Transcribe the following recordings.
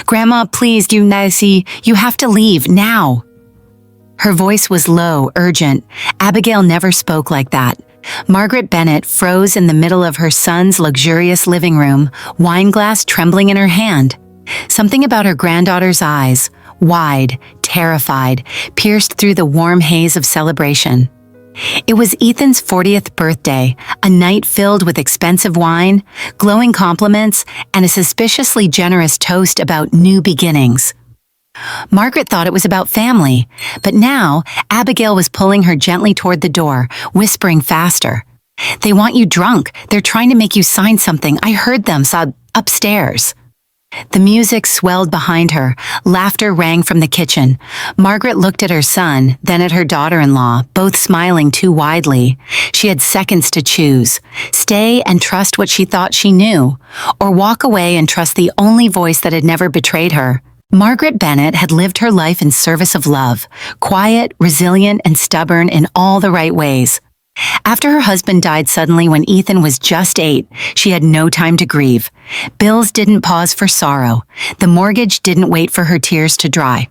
Grandma, please, you have to leave, now. Her voice was low, urgent. Abigail never spoke like that. Margaret Bennett froze in the middle of her son's luxurious living room, wine glass trembling in her hand. Something about her granddaughter's eyes, wide, terrified, pierced through the warm haze of celebration. It was Ethan's 40th birthday, a night filled with expensive wine, glowing compliments, and a suspiciously generous toast about new beginnings. Margaret thought it was about family, but now Abigail was pulling her gently toward the door, whispering faster. "They want you drunk. They're trying to make you sign something. I heard them, upstairs." The music swelled behind her. Laughter rang from the kitchen. Margaret looked at her son, then at her daughter-in-law, both smiling too widely. She had seconds to choose. Stay and trust what she thought she knew, or walk away and trust the only voice that had never betrayed her. Margaret Bennett had lived her life in service of love, quiet, resilient, and stubborn in all the right ways. After her husband died suddenly when Ethan was just 8, she had no time to grieve. Bills didn't pause for sorrow. The mortgage didn't wait for her tears to dry.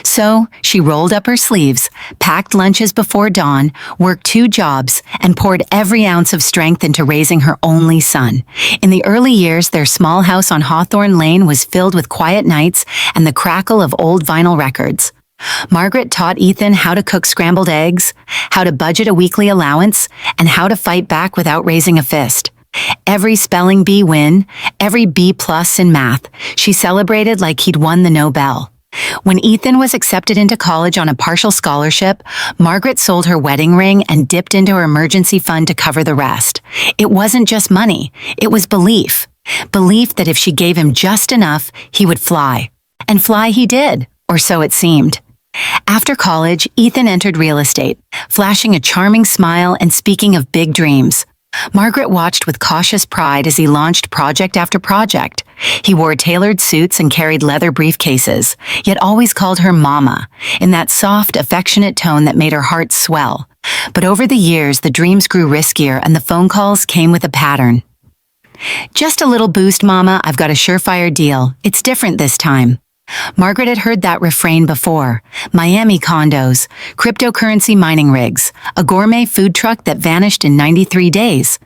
So she rolled up her sleeves, packed lunches before dawn, worked 2 jobs, and poured every ounce of strength into raising her only son. In the early years, their small house on Hawthorne Lane was filled with quiet nights and the crackle of old vinyl records. Margaret taught Ethan how to cook scrambled eggs, how to budget a weekly allowance, and how to fight back without raising a fist. Every spelling bee win, every B+ in math, she celebrated like he'd won the Nobel. When Ethan was accepted into college on a partial scholarship, Margaret sold her wedding ring and dipped into her emergency fund to cover the rest. It wasn't just money, it was belief. Belief that if she gave him just enough, he would fly. And fly he did, or so it seemed. After college, Ethan entered real estate, flashing a charming smile and speaking of big dreams. Margaret watched with cautious pride as he launched project after project. He wore tailored suits and carried leather briefcases, yet always called her Mama, in that soft, affectionate tone that made her heart swell. But over the years, the dreams grew riskier and the phone calls came with a pattern. "Just a little boost, Mama. I've got a surefire deal. It's different this time." Margaret had heard that refrain before. Miami condos, cryptocurrency mining rigs, a gourmet food truck that vanished in 93 days.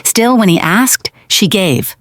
Still, when he asked, she gave.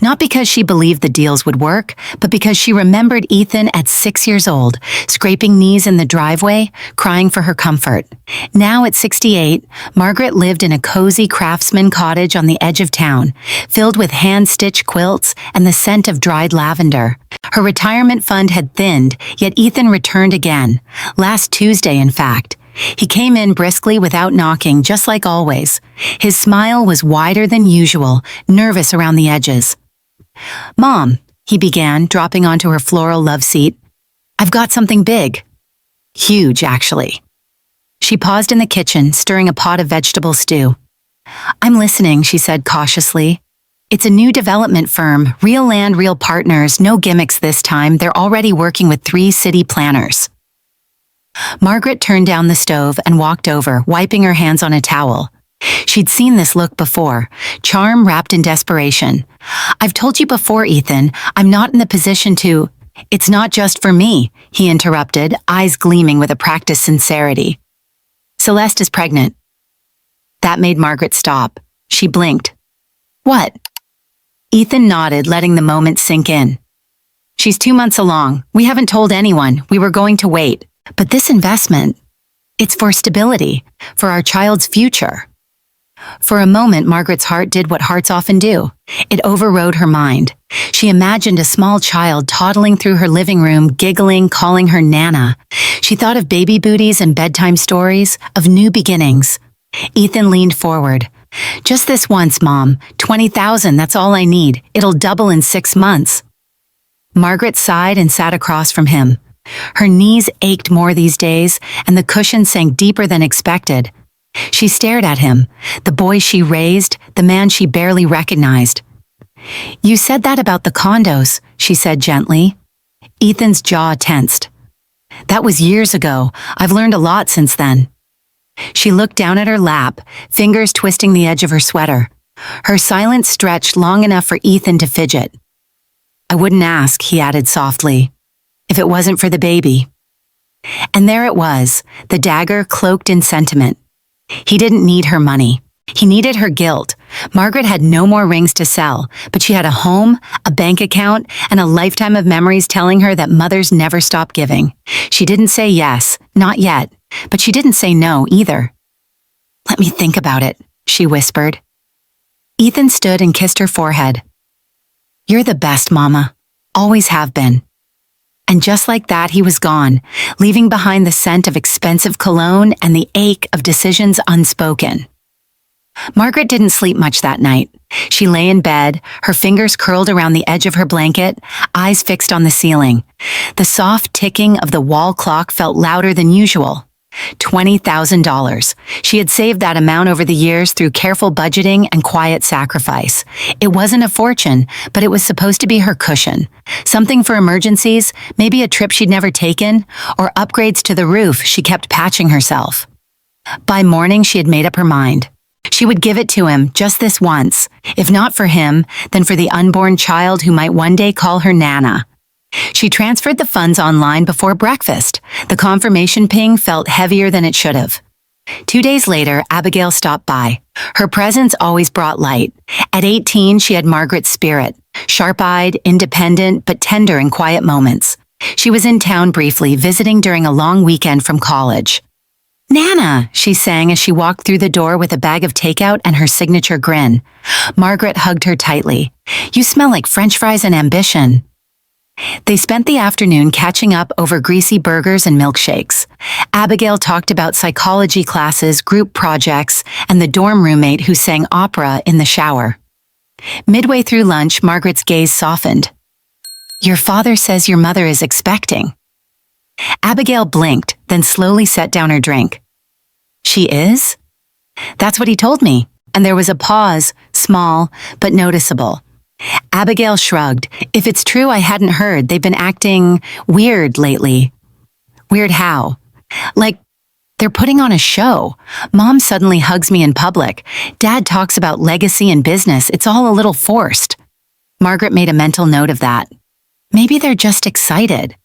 Not because she believed the deals would work, but because she remembered Ethan at 6 years old, scraping knees in the driveway, crying for her comfort. Now at 68, Margaret lived in a cozy craftsman cottage on the edge of town, filled with hand-stitched quilts and the scent of dried lavender. Her retirement fund had thinned, yet Ethan returned again. Last Tuesday, in fact. He came in briskly without knocking, just like always. His smile was wider than usual, nervous around the edges. "Mom," he began, dropping onto her floral love seat. "I've got something big. Huge, actually." She paused in the kitchen, stirring a pot of vegetable stew. "I'm listening," she said cautiously. "It's a new development firm, real land, real partners, no gimmicks this time. They're already working with 3 city planners." Margaret turned down the stove and walked over, wiping her hands on a towel. She'd seen this look before, charm wrapped in desperation. "I've told you before, Ethan, I'm not in the position to—" "It's not just for me," he interrupted, eyes gleaming with a practiced sincerity. "Celeste is pregnant." That made Margaret stop. She blinked. "What?" Ethan nodded, letting the moment sink in. "She's 2 months along. We haven't told anyone. We were going to wait. But this investment, it's for stability, for our child's future." For a moment, Margaret's heart did what hearts often do. It overrode her mind. She imagined a small child toddling through her living room, giggling, calling her Nana. She thought of baby booties and bedtime stories, of new beginnings. Ethan leaned forward. "Just this once, Mom. 20,000, that's all I need. It'll double in 6 months. Margaret sighed and sat across from him. Her knees ached more these days, and the cushion sank deeper than expected. She stared at him, the boy she raised, the man she barely recognized. "You said that about the condos," she said gently. Ethan's jaw tensed. "That was years ago. I've learned a lot since then." She looked down at her lap, fingers twisting the edge of her sweater. Her silence stretched long enough for Ethan to fidget. I wouldn't ask, he added softly, if it wasn't for the baby. And there it was, the dagger cloaked in sentiment. He didn't need her money. He needed her guilt. Margaret had no more rings to sell, but she had a home, a bank account, and a lifetime of memories telling her that mothers never stop giving. She didn't say yes, not yet, but she didn't say no either. Let me think about it, she whispered. Ethan stood and kissed her forehead. You're the best, Mama. Always have been. And just like that, he was gone, leaving behind the scent of expensive cologne and the ache of decisions unspoken. Margaret didn't sleep much that night. She lay in bed, her fingers curled around the edge of her blanket, eyes fixed on the ceiling. The soft ticking of the wall clock felt louder than usual. $20,000. She had saved that amount over the years through careful budgeting and quiet sacrifice. It wasn't a fortune, but it was supposed to be her cushion. Something for emergencies, maybe a trip she'd never taken, or upgrades to the roof she kept patching herself. By morning, she had made up her mind. She would give it to him just this once. If not for him, then for the unborn child who might one day call her Nana. She transferred the funds online before breakfast. The confirmation ping felt heavier than it should have. 2 days later, Abigail stopped by. Her presence always brought light. At 18, she had Margaret's spirit. Sharp-eyed, independent, but tender in quiet moments. She was in town briefly, visiting during a long weekend from college. Nana, she sang as she walked through the door with a bag of takeout and her signature grin. Margaret hugged her tightly. You smell like French fries and ambition. They spent the afternoon catching up over greasy burgers and milkshakes. Abigail talked about psychology classes, group projects, and the dorm roommate who sang opera in the shower. Midway through lunch, Margaret's gaze softened. Your father says your mother is expecting. Abigail blinked, then slowly set down her drink. She is? That's what he told me, and there was a pause, small, but noticeable. Abigail shrugged. If it's true I hadn't heard, they've been acting weird lately. Weird how? Like, they're putting on a show. Mom suddenly hugs me in public. Dad talks about legacy and business. It's all a little forced. Margaret made a mental note of that. Maybe they're just excited.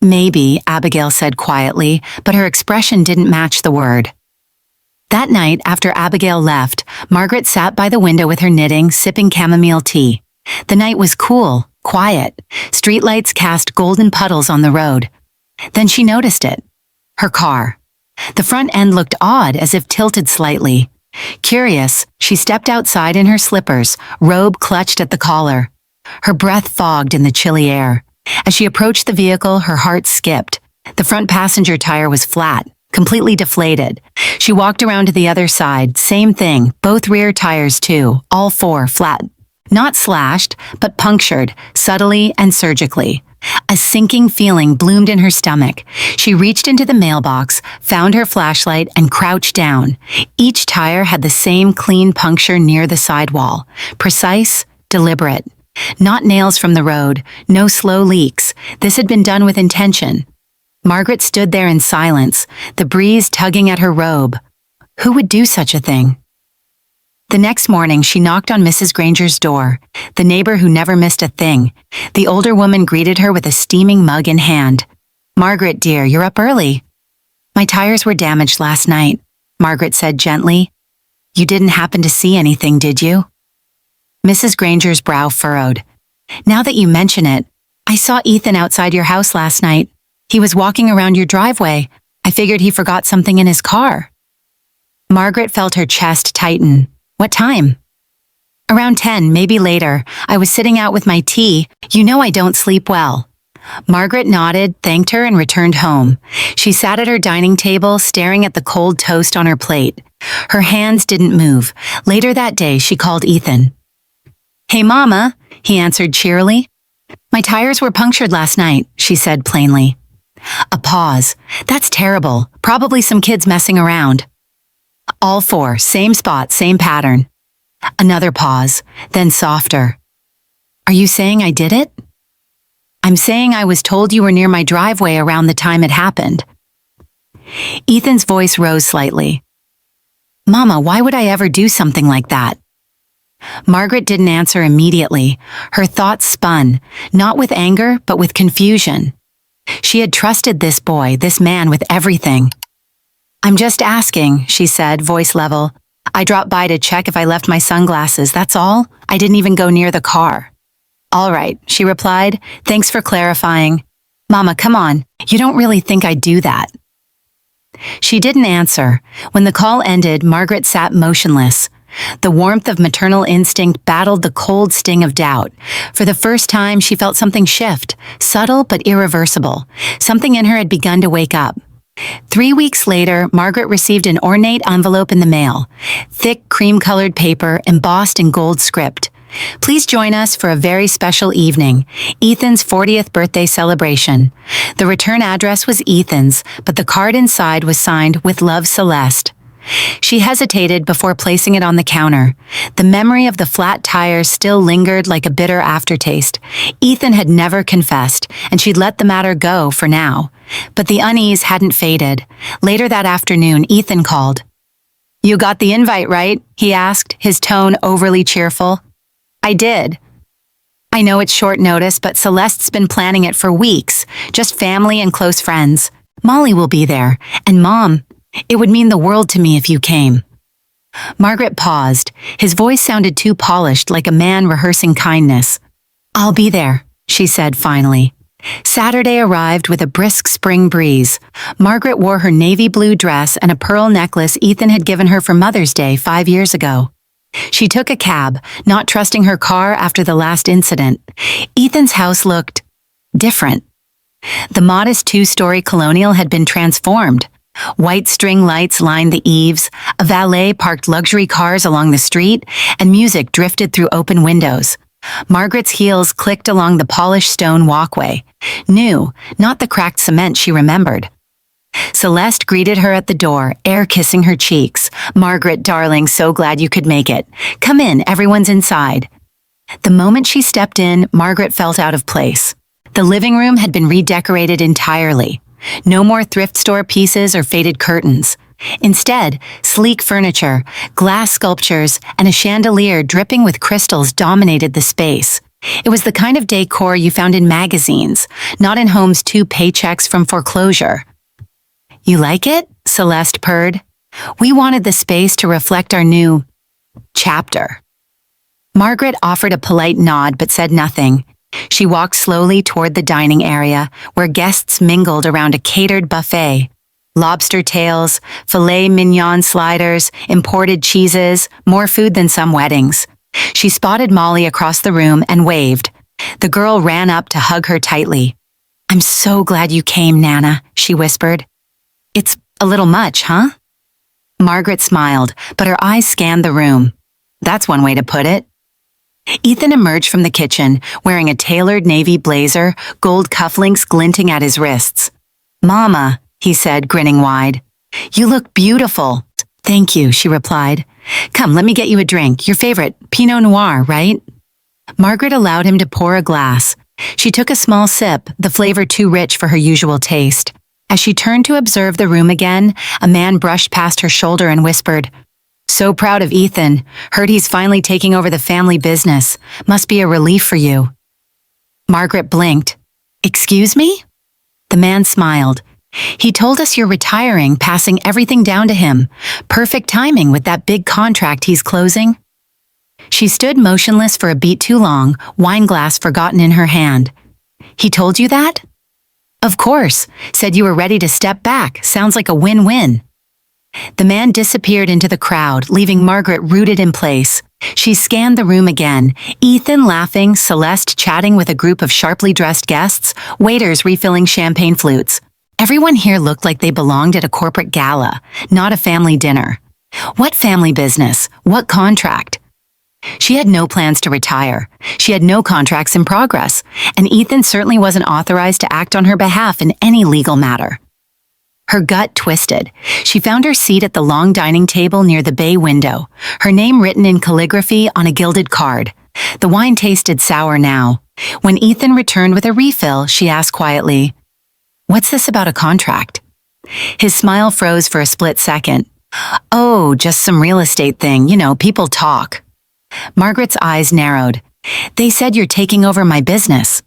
Maybe, Abigail said quietly, but her expression didn't match the word. That night, after Abigail left, Margaret sat by the window with her knitting, sipping chamomile tea. The night was cool, quiet. Streetlights cast golden puddles on the road. Then she noticed it. Her car. The front end looked odd, as if tilted slightly. Curious, she stepped outside in her slippers, robe clutched at the collar. Her breath fogged in the chilly air. As she approached the vehicle, her heart skipped. The front passenger tire was flat, completely deflated. She walked around to the other side, same thing, both rear tires too, all four flat. Not slashed, but punctured, subtly and surgically. A sinking feeling bloomed in her stomach. She reached into the mailbox, found her flashlight, and crouched down. Each tire had the same clean puncture near the sidewall. Precise, deliberate. Not nails from the road, no slow leaks. This had been done with intention. Margaret stood there in silence, the breeze tugging at her robe. Who would do such a thing? The next morning, she knocked on Mrs. Granger's door, the neighbor who never missed a thing. The older woman greeted her with a steaming mug in hand. Margaret, dear, you're up early. My tires were damaged last night, Margaret said gently. You didn't happen to see anything, did you? Mrs. Granger's brow furrowed. Now that you mention it, I saw Ethan outside your house last night. He was walking around your driveway. I figured he forgot something in his car. Margaret felt her chest tighten. What time? Around 10, maybe later. I was sitting out with my tea. You know I don't sleep well. Margaret nodded, thanked her, and returned home. She sat at her dining table, staring at the cold toast on her plate. Her hands didn't move. Later that day, she called Ethan. Hey, Mama, he answered cheerily. My tires were punctured last night, she said plainly. A pause. That's terrible. Probably some kids messing around. All four, same spot, same pattern. Another pause, then softer. Are you saying I did it? I'm saying I was told you were near my driveway around the time it happened. Ethan's voice rose slightly. Mama, why would I ever do something like that? Margaret didn't answer immediately. Her thoughts spun, not with anger, but with confusion. She had trusted this boy, this man, with everything. "I'm just asking," she said, voice level. "I dropped by to check if I left my sunglasses, that's all. I didn't even go near the car." "All right," she replied. "Thanks for clarifying." "Mama, come on. You don't really think I'd do that." She didn't answer. When the call ended, Margaret sat motionless. The warmth of maternal instinct battled the cold sting of doubt. For the first time, she felt something shift, subtle but irreversible. Something in her had begun to wake up. 3 weeks later, Margaret received an ornate envelope in the mail. Thick, cream-colored paper embossed in gold script. "Please join us for a very special evening, Ethan's 40th birthday celebration." The return address was Ethan's, but the card inside was signed "With love, Celeste." She hesitated before placing it on the counter. The memory of the flat tires still lingered like a bitter aftertaste. Ethan had never confessed, and she'd let the matter go for now. But the unease hadn't faded. Later that afternoon, Ethan called. "You got the invite, right?" he asked, his tone overly cheerful. "I did." "I know it's short notice, but Celeste's been planning it for weeks. Just family and close friends. Molly will be there, and Mom. It would mean the world to me if you came." Margaret paused. His voice sounded too polished, like a man rehearsing kindness. "I'll be there," she said finally. Saturday arrived with a brisk spring breeze. Margaret wore her navy blue dress and a pearl necklace Ethan had given her for Mother's Day 5 years ago. She took a cab, not trusting her car after the last incident. Ethan's house looked different. The modest 2-story colonial had been transformed. White string lights lined the eaves, a valet parked luxury cars along the street, and music drifted through open windows. Margaret's heels clicked along the polished stone walkway. New, not the cracked cement she remembered. Celeste greeted her at the door, air kissing her cheeks. "Margaret, darling, so glad you could make it. Come in, everyone's inside." The moment she stepped in, Margaret felt out of place. The living room had been redecorated entirely. No more thrift store pieces or faded curtains. Instead, sleek furniture, glass sculptures, and a chandelier dripping with crystals dominated the space. It was the kind of decor you found in magazines, not in homes 2 paychecks from foreclosure. "You like it?" Celeste purred. "We wanted the space to reflect our new chapter." Margaret offered a polite nod but said nothing. She walked slowly toward the dining area, where guests mingled around a catered buffet. Lobster tails, filet mignon sliders, imported cheeses, more food than some weddings. She spotted Molly across the room and waved. The girl ran up to hug her tightly. "I'm so glad you came, Nana," she whispered. "It's a little much, huh?" Margaret smiled, but her eyes scanned the room. "That's one way to put it." Ethan emerged from the kitchen, wearing a tailored navy blazer, gold cufflinks glinting at his wrists. "Mama," he said, grinning wide. "You look beautiful." "Thank you," she replied. "Come, let me get you a drink. Your favorite, Pinot Noir, right?" Margaret allowed him to pour a glass. She took a small sip, the flavor too rich for her usual taste. As she turned to observe the room again, a man brushed past her shoulder and whispered, "So proud of Ethan. Heard he's finally taking over the family business. Must be a relief for you." Margaret blinked. "Excuse me?" The man smiled. "He told us you're retiring, passing everything down to him. Perfect timing with that big contract he's closing." She stood motionless for a beat too long, wine glass forgotten in her hand. "He told you that?" "Of course. Said you were ready to step back. Sounds like a win-win." The man disappeared into the crowd, leaving Margaret rooted in place. She scanned the room again, Ethan laughing, Celeste chatting with a group of sharply dressed guests, waiters refilling champagne flutes. Everyone here looked like they belonged at a corporate gala, not a family dinner. What family business? What contract? She had no plans to retire. She had no contracts in progress, and Ethan certainly wasn't authorized to act on her behalf in any legal matter. Her gut twisted. She found her seat at the long dining table near the bay window, her name written in calligraphy on a gilded card. The wine tasted sour now. When Ethan returned with a refill, she asked quietly, "What's this about a contract?" His smile froze for a split second. "Oh, just some real estate thing. You know, people talk." Margaret's eyes narrowed. They said you're taking over my business.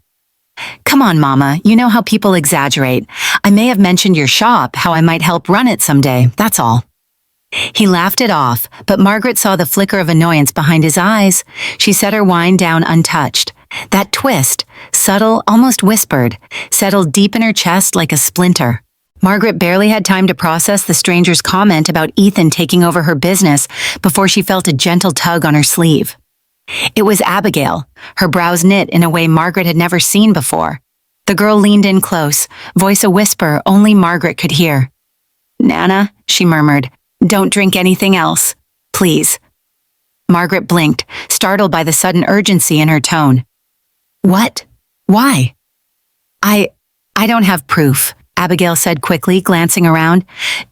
Come on, Mama, you know how people exaggerate. I may have mentioned your shop, how I might help run it someday, that's all. He laughed it off, but Margaret saw the flicker of annoyance behind his eyes. She set her wine down untouched. That twist, subtle, almost whispered, settled deep in her chest like a splinter. Margaret barely had time to process the stranger's comment about Ethan taking over her business before she felt a gentle tug on her sleeve. It was Abigail, her brows knit in a way Margaret had never seen before. The girl leaned in close, voice a whisper only Margaret could hear. "Nana," she murmured, "don't drink anything else. Please." Margaret blinked, startled by the sudden urgency in her tone. "What? Why?" I don't have proof," Abigail said quickly, glancing around.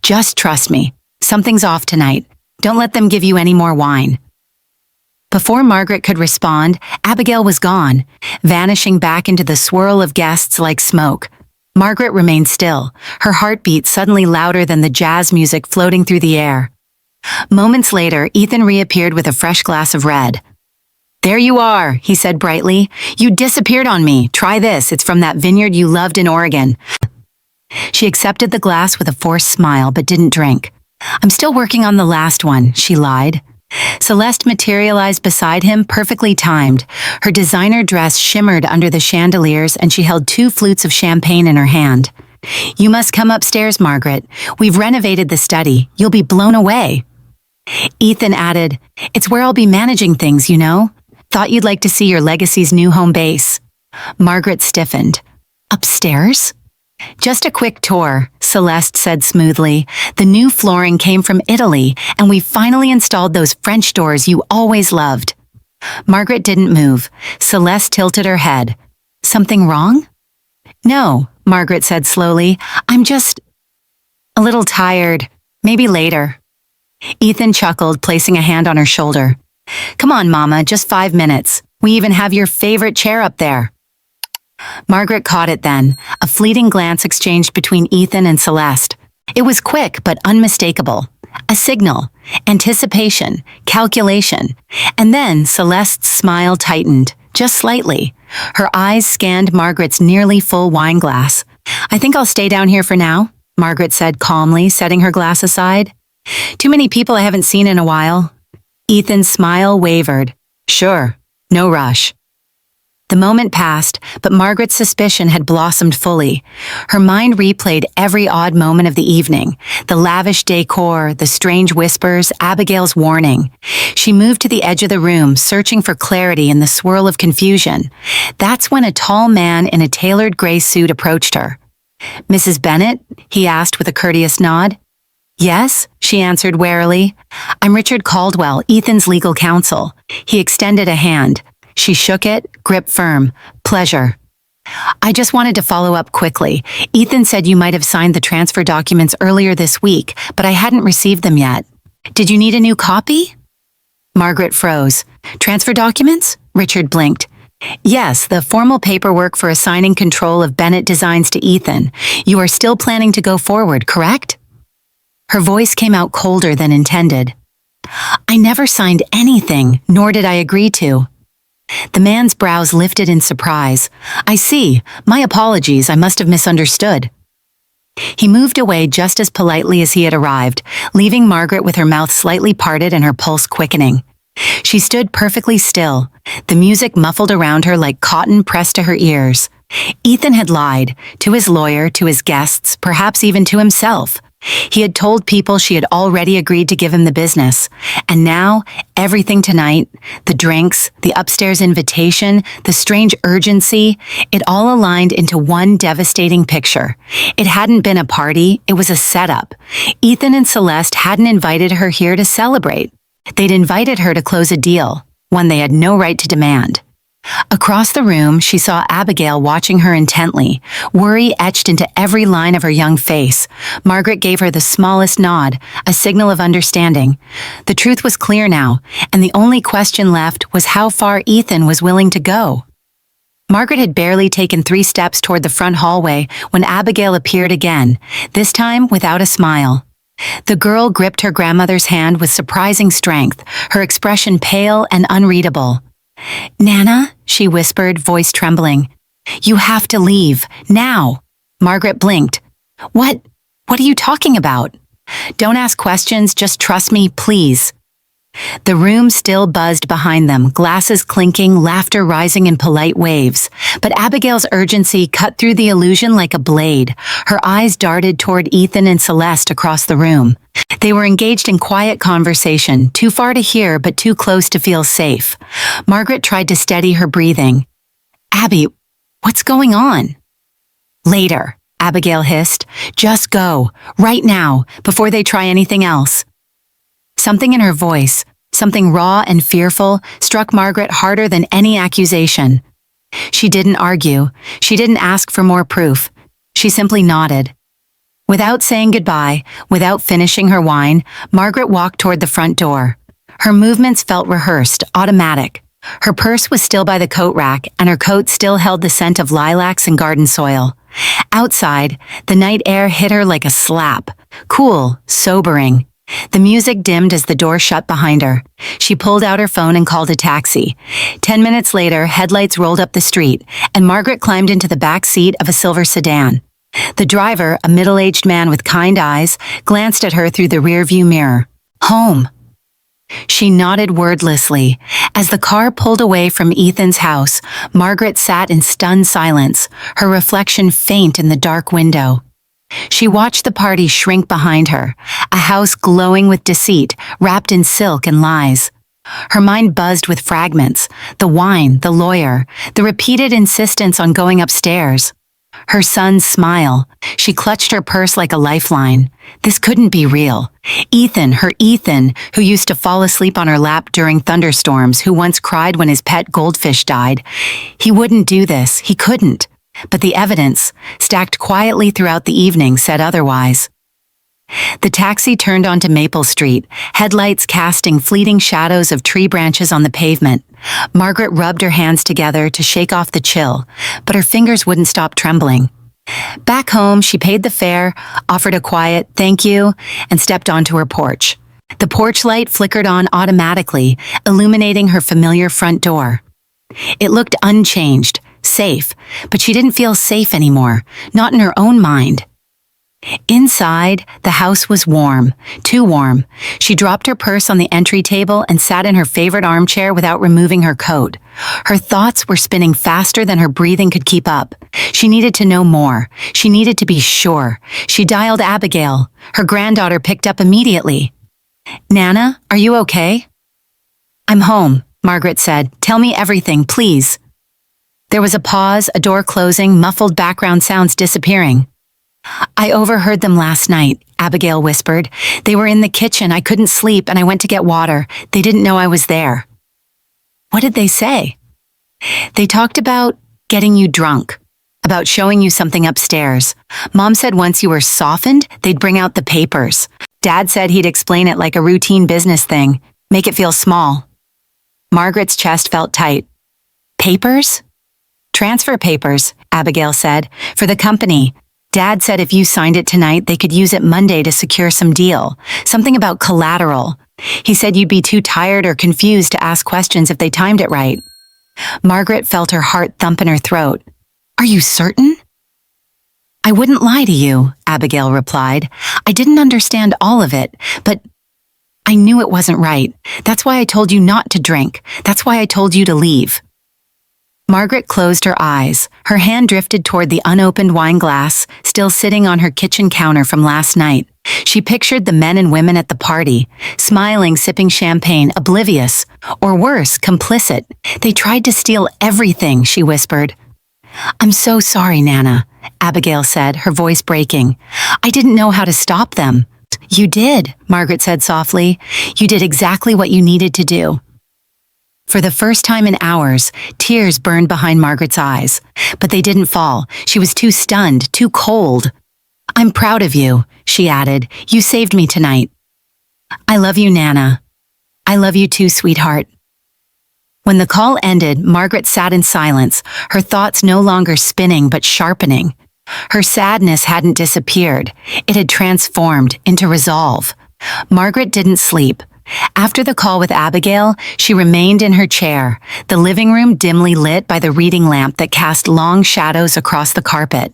"Just trust me. Something's off tonight. Don't let them give you any more wine." Before Margaret could respond, Abigail was gone, vanishing back into the swirl of guests like smoke. Margaret remained still, her heartbeat suddenly louder than the jazz music floating through the air. Moments later, Ethan reappeared with a fresh glass of red. "There you are," he said brightly. "You disappeared on me. Try this. It's from that vineyard you loved in Oregon." She accepted the glass with a forced smile, but didn't drink. "I'm still working on the last one," she lied. Celeste materialized beside him, perfectly timed. Her designer dress shimmered under the chandeliers and she held 2 flutes of champagne in her hand. "You must come upstairs, Margaret. We've renovated the study. You'll be blown away." Ethan added, "It's where I'll be managing things, you know. Thought you'd like to see your legacy's new home base." Margaret stiffened. "Upstairs?" "Just a quick tour," Celeste said smoothly. "The new flooring came from Italy, and we finally installed those French doors you always loved." Margaret didn't move. Celeste tilted her head. "Something wrong?" "No," Margaret said slowly. "I'm just a little tired. Maybe later." Ethan chuckled, placing a hand on her shoulder. "Come on, Mama, just 5 minutes. We even have your favorite chair up there." Margaret caught it then, a fleeting glance exchanged between Ethan and Celeste. It was quick but unmistakable. A signal, anticipation, calculation. And then Celeste's smile tightened, just slightly. Her eyes scanned Margaret's nearly full wine glass. "I think I'll stay down here for now," Margaret said calmly, setting her glass aside. "Too many people I haven't seen in a while." Ethan's smile wavered. "Sure, no rush." The moment passed, but Margaret's suspicion had blossomed fully. Her mind replayed every odd moment of the evening, the lavish decor, the strange whispers, Abigail's warning. She moved to the edge of the room, searching for clarity in the swirl of confusion. That's when a tall man in a tailored gray suit approached her. "Mrs. Bennett?" he asked with a courteous nod. "Yes," she answered warily. "I'm Richard Caldwell, Ethan's legal counsel." He extended a hand. She shook it, grip firm. "Pleasure." "I just wanted to follow up quickly. Ethan said you might have signed the transfer documents earlier this week, but I hadn't received them yet. Did you need a new copy?" Margaret froze. "Transfer documents?" Richard blinked. "Yes, the formal paperwork for assigning control of Bennett Designs to Ethan. You are still planning to go forward, correct?" Her voice came out colder than intended. "I never signed anything, nor did I agree to." The man's brows lifted in surprise. "I see. My apologies, I must have misunderstood." He moved away just as politely as he had arrived, leaving Margaret with her mouth slightly parted and her pulse quickening. She stood perfectly still, the music muffled around her like cotton pressed to her ears. Ethan had lied, to his lawyer, to his guests, perhaps even to himself. He had told people she had already agreed to give him the business. And now, everything tonight, the drinks, the upstairs invitation, the strange urgency, it all aligned into one devastating picture. It hadn't been a party, it was a setup. Ethan and Celeste hadn't invited her here to celebrate. They'd invited her to close a deal, one they had no right to demand. Across the room, she saw Abigail watching her intently, worry etched into every line of her young face. Margaret gave her the smallest nod, a signal of understanding. The truth was clear now, and the only question left was how far Ethan was willing to go. Margaret had barely taken 3 steps toward the front hallway when Abigail appeared again, this time without a smile. The girl gripped her grandmother's hand with surprising strength, her expression pale and unreadable. "Nana," she whispered, voice trembling. "You have to leave, now." Margaret blinked. What are you talking about?" "Don't ask questions, just trust me, please." The room still buzzed behind them, glasses clinking, laughter rising in polite waves. But Abigail's urgency cut through the illusion like a blade. Her eyes darted toward Ethan and Celeste across the room. They were engaged in quiet conversation, too far to hear but too close to feel safe. Margaret tried to steady her breathing. "Abby, what's going on?" "Later," Abigail hissed. "Just go, right now, before they try anything else." Something in her voice, something raw and fearful, struck Margaret harder than any accusation. She didn't argue. She didn't ask for more proof. She simply nodded. Without saying goodbye, without finishing her wine, Margaret walked toward the front door. Her movements felt rehearsed, automatic. Her purse was still by the coat rack, and her coat still held the scent of lilacs and garden soil. Outside, the night air hit her like a slap. Cool, sobering. The music dimmed as the door shut behind her. She pulled out her phone and called a taxi. 10 minutes later, headlights rolled up the street, and Margaret climbed into the back seat of a silver sedan. The driver, a middle-aged man with kind eyes, glanced at her through the rearview mirror. "Home." She nodded wordlessly. As the car pulled away from Ethan's house, Margaret sat in stunned silence, her reflection faint in the dark window. She watched the party shrink behind her, a house glowing with deceit, wrapped in silk and lies. Her mind buzzed with fragments, the wine, the lawyer, the repeated insistence on going upstairs. Her son's smile. She clutched her purse like a lifeline. This couldn't be real. Ethan, her Ethan, who used to fall asleep on her lap during thunderstorms, who once cried when his pet goldfish died. He wouldn't do this. He couldn't. But the evidence, stacked quietly throughout the evening, said otherwise. The taxi turned onto Maple Street, headlights casting fleeting shadows of tree branches on the pavement. Margaret rubbed her hands together to shake off the chill, but her fingers wouldn't stop trembling. Back home, she paid the fare, offered a quiet "thank you," and stepped onto her porch. The porch light flickered on automatically, illuminating her familiar front door. It looked unchanged, safe, but she didn't feel safe anymore, not in her own mind. Inside, the house was warm, too warm. She dropped her purse on the entry table and sat in her favorite armchair without removing her coat. Her thoughts were spinning faster than her breathing could keep up. She needed to know more. She needed to be sure. She dialed Abigail. Her granddaughter picked up immediately. "Nana, are you okay?" "I'm home," Margaret said. "Tell me everything, please." There was a pause, a door closing, muffled background sounds disappearing. "I overheard them last night," Abigail whispered. "They were in the kitchen. I couldn't sleep, and I went to get water. They didn't know I was there." "What did they say?" "They talked about getting you drunk, about showing you something upstairs. Mom said once you were softened, they'd bring out the papers. Dad said he'd explain it like a routine business thing, make it feel small." Margaret's chest felt tight. "Papers?" "Transfer papers," Abigail said, "for the company. Dad said if you signed it tonight, they could use it Monday to secure some deal. Something about collateral. He said you'd be too tired or confused to ask questions if they timed it right." Margaret felt her heart thump in her throat. "Are you certain?" "I wouldn't lie to you," Abigail replied. "I didn't understand all of it, but I knew it wasn't right. That's why I told you not to drink. That's why I told you to leave." Margaret closed her eyes. Her hand drifted toward the unopened wine glass, still sitting on her kitchen counter from last night. She pictured the men and women at the party, smiling, sipping champagne, oblivious, or worse, complicit. "They tried to steal everything," she whispered. "I'm so sorry, Nana," Abigail said, her voice breaking. "I didn't know how to stop them." "You did," Margaret said softly. "You did exactly what you needed to do." For the first time in hours, tears burned behind Margaret's eyes. But they didn't fall. She was too stunned, too cold. "I'm proud of you," she added. "You saved me tonight." "I love you, Nana." "I love you too, sweetheart." When the call ended, Margaret sat in silence, her thoughts no longer spinning but sharpening. Her sadness hadn't disappeared. It had transformed into resolve. Margaret didn't sleep. After the call with Abigail, she remained in her chair, the living room dimly lit by the reading lamp that cast long shadows across the carpet.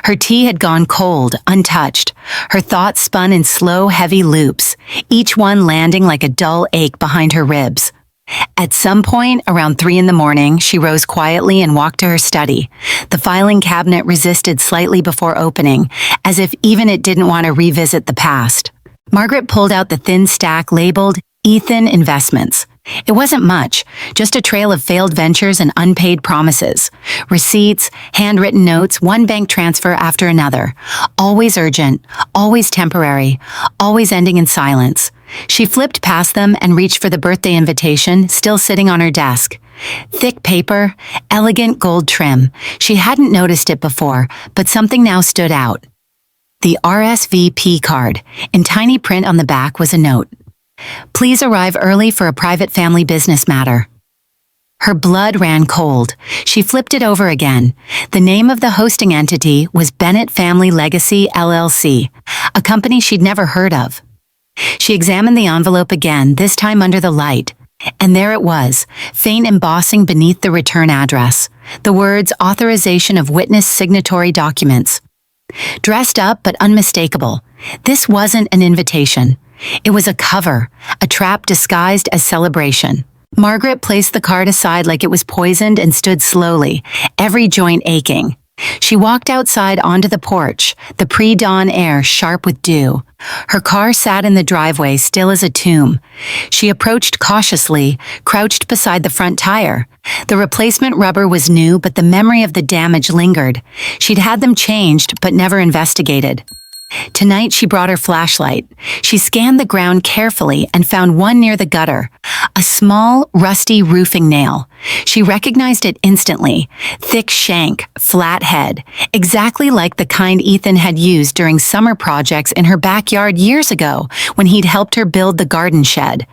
Her tea had gone cold, untouched. Her thoughts spun in slow, heavy loops, each one landing like a dull ache behind her ribs. At some point, around 3 a.m, she rose quietly and walked to her study. The filing cabinet resisted slightly before opening, as if even it didn't want to revisit the past. Margaret pulled out the thin stack labeled Ethan Investments. It wasn't much, just a trail of failed ventures and unpaid promises. Receipts, handwritten notes, one bank transfer after another. Always urgent, always temporary, always ending in silence. She flipped past them and reached for the birthday invitation, still sitting on her desk. Thick paper, elegant gold trim. She hadn't noticed it before, but something now stood out. The RSVP card. In tiny print on the back was a note. Please arrive early for a private family business matter. Her blood ran cold. She flipped it over again. The name of the hosting entity was Bennett Family Legacy LLC, a company she'd never heard of. She examined the envelope again, this time under the light. And there it was, faint embossing beneath the return address. The words authorization of witness signatory documents. Dressed up but unmistakable. This wasn't an invitation. It was a cover, a trap disguised as celebration. Margaret placed the card aside like it was poisoned and stood slowly, every joint aching. She walked outside onto the porch, the pre-dawn air sharp with dew. Her car sat in the driveway, still as a tomb. She approached cautiously, crouched beside the front tire. The replacement rubber was new, but the memory of the damage lingered. She'd had them changed, but never investigated. Tonight she brought her flashlight. She scanned the ground carefully and found one near the gutter, a small, rusty roofing nail. She recognized it instantly. Thick shank, flat head, exactly like the kind Ethan had used during summer projects in her backyard years ago when he'd helped her build the garden shed.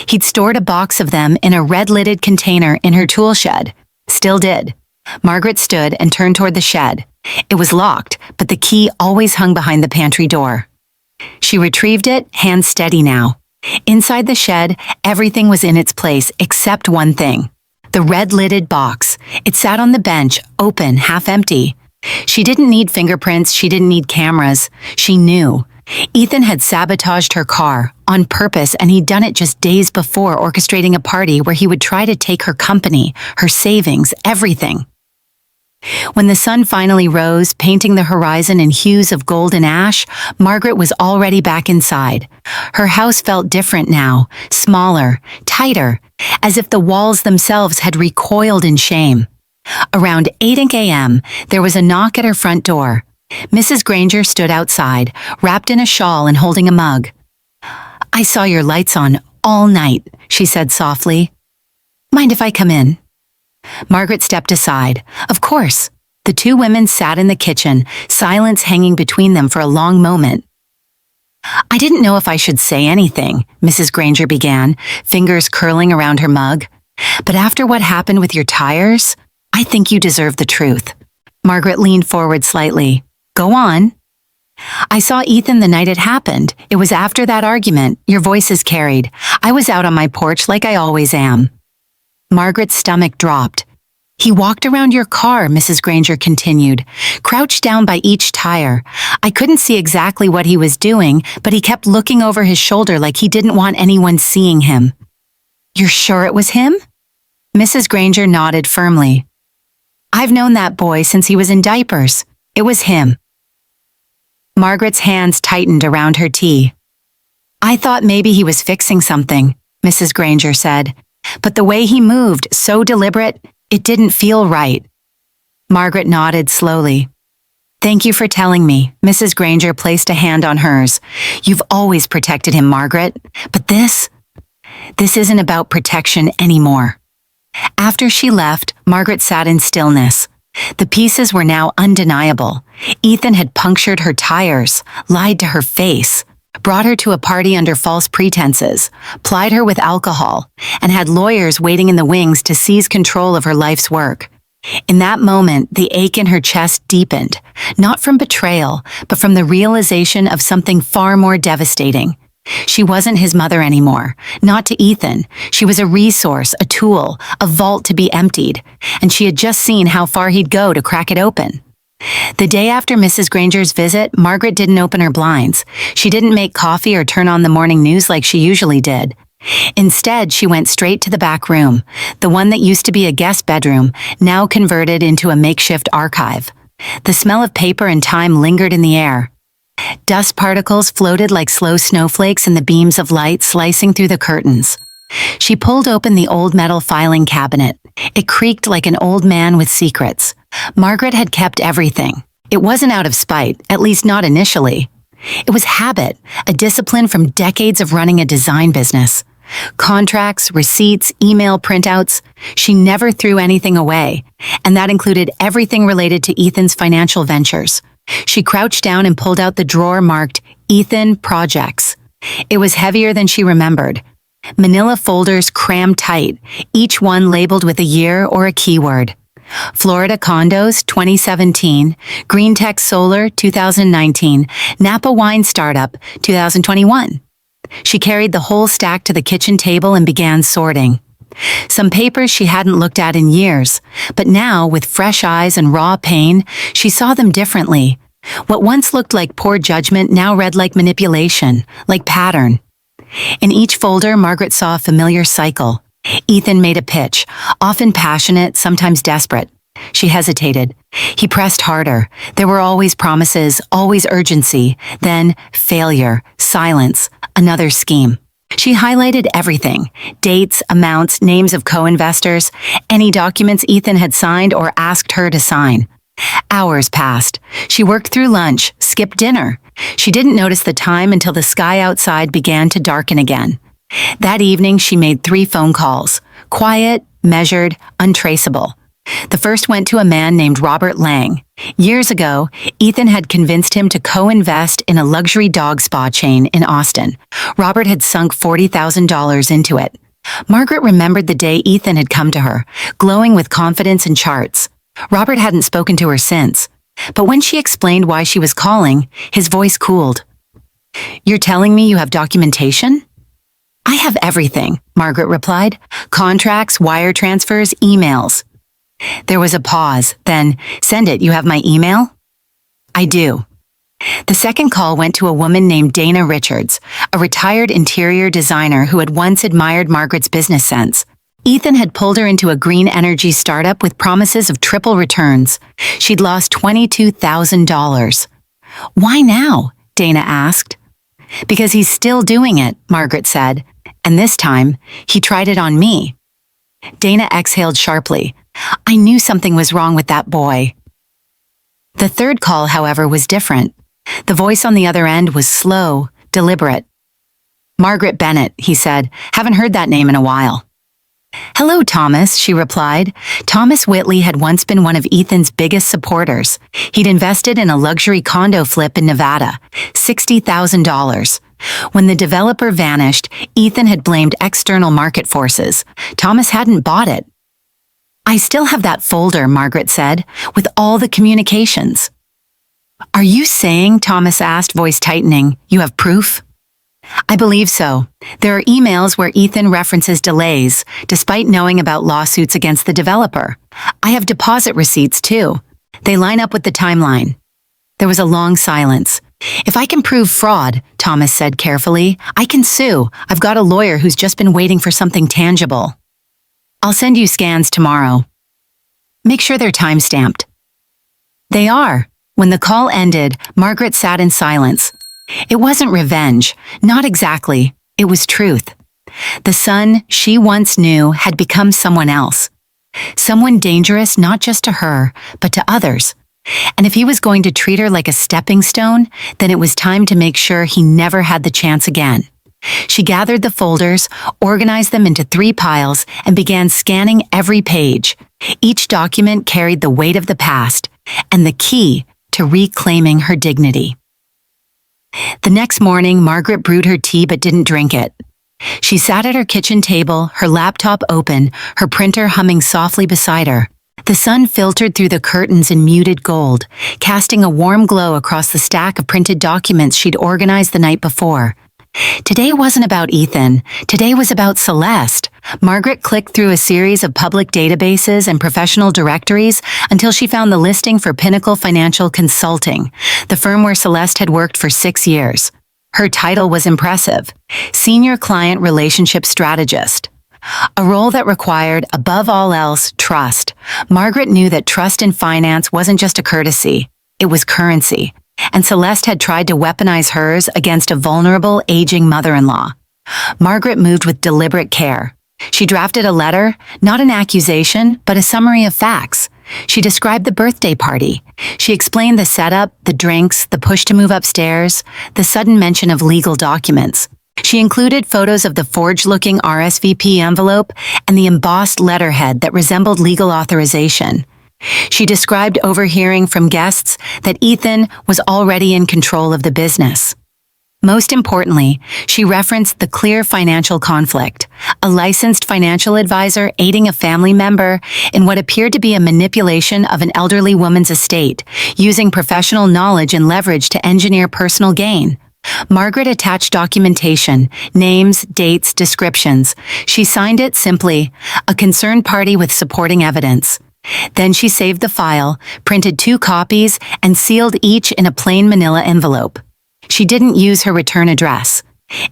He'd stored a box of them in a red-lidded container in her tool shed. Still did. Margaret stood and turned toward the shed. It was locked, but the key always hung behind the pantry door. She retrieved it, hands steady now. Inside the shed, everything was in its place except one thing. The red-lidded box. It sat on the bench, open, half empty. She didn't need fingerprints, she didn't need cameras. She knew. Ethan had sabotaged her car, on purpose, and he'd done it just days before, orchestrating a party where he would try to take her company, her savings, everything. When the sun finally rose, painting the horizon in hues of golden ash, Margaret was already back inside. Her house felt different now, smaller, tighter, as if the walls themselves had recoiled in shame. Around 8 a.m., there was a knock at her front door. Mrs. Granger stood outside, wrapped in a shawl and holding a mug. "I saw your lights on all night," she said softly. "Mind if I come in?" Margaret stepped aside. Of course. The two women sat in the kitchen, silence hanging between them for a long moment. "I didn't know if I should say anything," Mrs. Granger began, fingers curling around her mug. "But after what happened with your tires, I think you deserve the truth." Margaret leaned forward slightly. "Go on." "I saw Ethan the night it happened. It was after that argument. Your voices carried. I was out on my porch like I always am." Margaret's stomach dropped. "He walked around your car," Mrs. Granger continued, "crouched down by each tire. I couldn't see exactly what he was doing, but he kept looking over his shoulder like he didn't want anyone seeing him." "You're sure it was him?" Mrs. Granger nodded firmly. "I've known that boy since he was in diapers. It was him." Margaret's hands tightened around her tea. "I thought maybe he was fixing something," Mrs. Granger said. "But the way he moved, so deliberate, it didn't feel right." Margaret nodded slowly. "Thank you for telling me." Mrs. Granger placed a hand on hers. "You've always protected him, Margaret. But this isn't about protection anymore." After she left, Margaret sat in stillness. The pieces were now undeniable. Ethan had punctured her tires, lied to her face, brought her to a party under false pretenses, plied her with alcohol, and had lawyers waiting in the wings to seize control of her life's work. In that moment, the ache in her chest deepened, not from betrayal, but from the realization of something far more devastating. She wasn't his mother anymore, not to Ethan. She was a resource, a tool, a vault to be emptied, and she had just seen how far he'd go to crack it open. The day after Mrs. Granger's visit, Margaret didn't open her blinds. She didn't make coffee or turn on the morning news like she usually did. Instead, she went straight to the back room, the one that used to be a guest bedroom, now converted into a makeshift archive. The smell of paper and time lingered in the air. Dust particles floated like slow snowflakes in the beams of light slicing through the curtains. She pulled open the old metal filing cabinet. It creaked like an old man with secrets. Margaret had kept everything. It wasn't out of spite, at least not initially. It was habit, a discipline from decades of running a design business. Contracts, receipts, email printouts. She never threw anything away, and that included everything related to Ethan's financial ventures. She crouched down and pulled out the drawer marked Ethan Projects. It was heavier than she remembered. Manila folders crammed tight, each one labeled with a year or a keyword. Florida Condos, 2017, Green Tech Solar, 2019, Napa Wine Startup, 2021. She carried the whole stack to the kitchen table and began sorting. Some papers she hadn't looked at in years, but now, with fresh eyes and raw pain, she saw them differently. What once looked like poor judgment now read like manipulation, like pattern. In each folder, Margaret saw a familiar cycle. Ethan made a pitch, often passionate, sometimes desperate. She hesitated. He pressed harder. There were always promises, always urgency, then failure, silence, another scheme. She highlighted everything: dates, amounts, names of co-investors, any documents Ethan had signed or asked her to sign. Hours passed. She worked through lunch, skipped dinner. She didn't notice the time until the sky outside began to darken again. That evening, she made 3 phone calls. Quiet, measured, untraceable. The first went to a man named Robert Lang. Years ago, Ethan had convinced him to co-invest in a luxury dog spa chain in Austin. Robert had sunk $40,000 into it. Margaret remembered the day Ethan had come to her, glowing with confidence and charts. Robert hadn't spoken to her since. But when she explained why she was calling, his voice cooled. "You're telling me you have documentation?" "I have everything," Margaret replied. "Contracts, wire transfers, emails." There was a pause, then, "Send it, you have my email?" "I do." The second call went to a woman named Dana Richards, a retired interior designer who had once admired Margaret's business sense. Ethan had pulled her into a green energy startup with promises of triple returns. She'd lost $22,000. "Why now?" Dana asked. "Because he's still doing it," Margaret said. "And this time, he tried it on me." Dana exhaled sharply. "I knew something was wrong with that boy." The third call, however, was different. The voice on the other end was slow, deliberate. "Margaret Bennett," he said. "Haven't heard that name in a while." "Hello, Thomas," she replied. Thomas Whitley had once been one of Ethan's biggest supporters. He'd invested in a luxury condo flip in Nevada, $60,000. When the developer vanished, Ethan had blamed external market forces. Thomas hadn't bought it. "I still have that folder," Margaret said, "with all the communications." "Are you saying," Thomas asked, voice tightening, "you have proof?" "I believe so. There are emails where Ethan references delays, despite knowing about lawsuits against the developer. I have deposit receipts, too. They line up with the timeline." There was a long silence. "If I can prove fraud," Thomas said carefully, "I can sue. I've got a lawyer who's just been waiting for something tangible. I'll send you scans tomorrow. Make sure they're time-stamped." "They are." When the call ended, Margaret sat in silence. It wasn't revenge, not exactly. It was truth. The son she once knew had become someone else. Someone dangerous not just to her, but to others. And if he was going to treat her like a stepping stone, then it was time to make sure he never had the chance again. She gathered the folders, organized them into 3 piles, and began scanning every page. Each document carried the weight of the past and the key to reclaiming her dignity. The next morning, Margaret brewed her tea but didn't drink it. She sat at her kitchen table, her laptop open, her printer humming softly beside her. The sun filtered through the curtains in muted gold, casting a warm glow across the stack of printed documents she'd organized the night before. Today wasn't about Ethan. Today was about Celeste. Margaret clicked through a series of public databases and professional directories until she found the listing for Pinnacle Financial Consulting, the firm where Celeste had worked for 6 years. Her title was impressive: Senior Client Relationship Strategist. A role that required, above all else, trust. Margaret knew that trust in finance wasn't just a courtesy, it was currency. And Celeste had tried to weaponize hers against a vulnerable, aging mother-in-law. Margaret moved with deliberate care. She drafted a letter, not an accusation, but a summary of facts. She described the birthday party. She explained the setup, the drinks, the push to move upstairs, the sudden mention of legal documents. She included photos of the forged-looking RSVP envelope and the embossed letterhead that resembled legal authorization. She described overhearing from guests that Ethan was already in control of the business. Most importantly, she referenced the clear financial conflict: a licensed financial advisor aiding a family member in what appeared to be a manipulation of an elderly woman's estate, using professional knowledge and leverage to engineer personal gain. Margaret attached documentation, names, dates, descriptions. She signed it simply, a concerned party with supporting evidence. Then she saved the file, printed 2 copies, and sealed each in a plain manila envelope. She didn't use her return address.